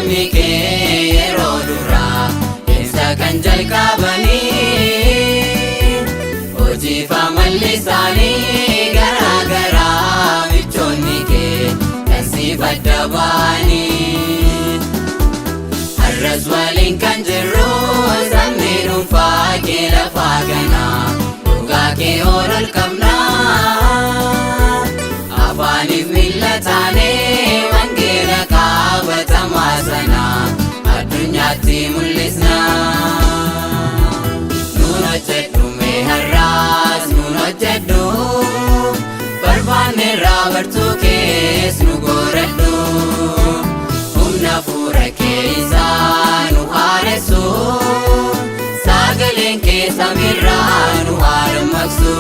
Michoonni kee yeroo duraa keessa kan jalqabanii hojii fi amalli isaanii garaa garaa. Michoonni kee kan siif adda ba'anii har'as waliin kan jirru sabni dhuunfaa kee lafaa kanaa dhugaa kee ol qabnaa. Afaaniif miila taanee wangeela qabatamaa sana addunyaatti mul'isnaa. Nuun hojjedhu mee har'aas nuun hojjedhu barbaanne bartuu kees nu gooradhu. Humna hafuura keessaa nu haaressu sagaleen kee samiirraa nu haadamaqsu.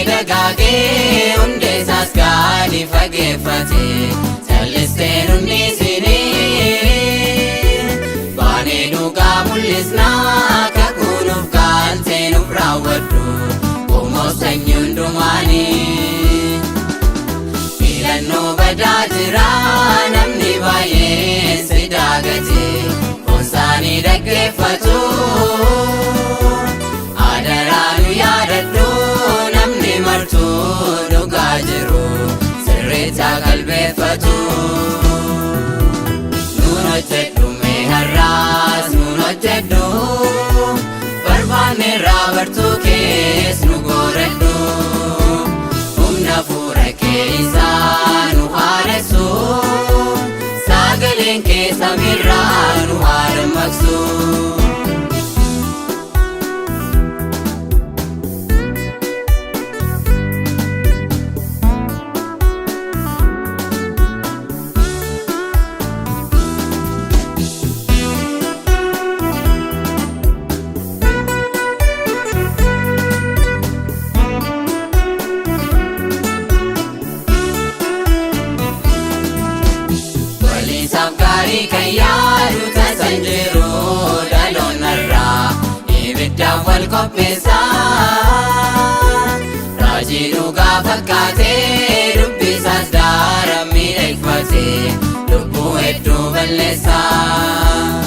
Dagaagee hundee isaas gadi fageeffate jallisee nunni isinii baanee dhugaa mul'isnaa kakuunuuf galtee nuuf raawwadhu qomoos sanyii hundumaanii. Filannoo badaa jira namni baay'een si daagate foonsaanii dhaggeeffatu adaraa nu yaadadhu. Dhugaa jiru sirriitti qalbeeffatu. Nuun hojjedhu mee har'aas nuun hojjedhu barbaanne bartuu kees nu gooradhu. Humna hafuura keessaa nu haaressu sagaleen kee samiirraa nu haadamaqsu. Kan yaadu tasan jiru dhaloonnarraa ibiddaan wal qopheessaa. Raajii dhugaa fakkaatee dubbisaas daara miidhagfatee lubbuu hedduu balleessaa.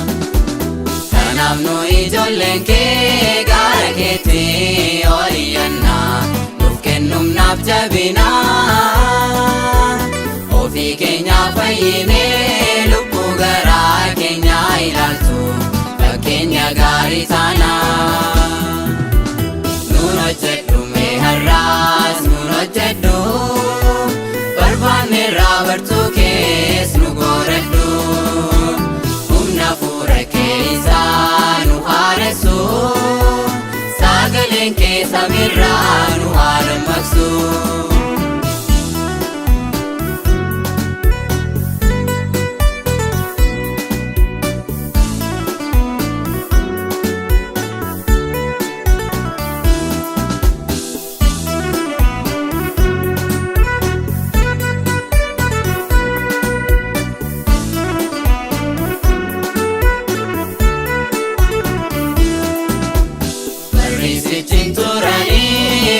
Kanaaf nu ijoolleen kee gaara keetti ol iyyannaa nuuf kennumnaaf jabinaa. Ofii keenyaa fayyinee lubbuu garaa keenyaa ilaaltu fakkeenya gaarii taanaa. Nuun hojjedhu mee har'aas nuun hojjedhu barbaanne bartuu kees nu gooradhu. Humna hafuura keessaa nu haaressu sagaleen kee samiirraa nu haadamaqsu.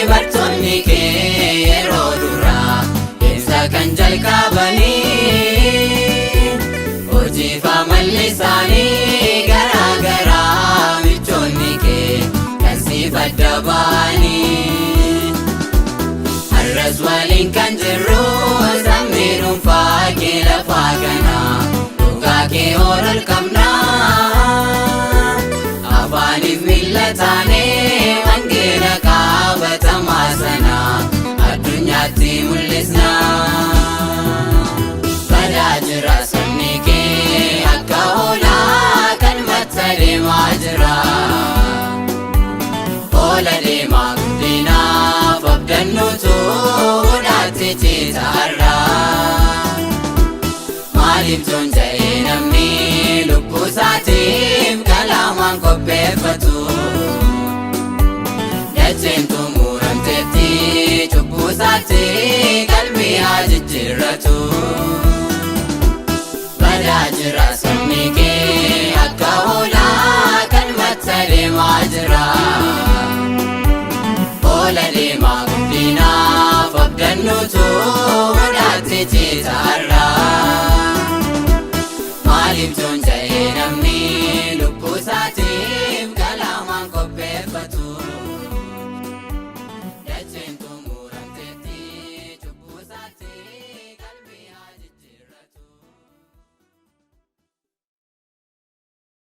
Bartoonni kee yeroo duraa keessa kan jalqabanii hojii fi amalli isaanii garaa garaa. Michoonni kee kan siif adda ba'anii har'as waliin kan jirru sabni dhuunfaa kee lafaa kanaa dhugaa kee ol qabnaa. Afaaniif miila taanee wangeela qabatamaa sana addunyaatti mul'isnaa. Badaa jira sabni kee akka hoolaa kan matta deemaa jira. Hoola deemaa guddinaaf abdannuutu godhaatti ciisaarraa. Maaliif joonja'ee namni lubbuu isaatiif kalaamaan qopheeffatu. mul'atu badaa jira sabni kee akka hoolaa kanumatti adeemaa jira oola deemaa guddinaaf abdannuutu badhaatti ciisaarra maaliif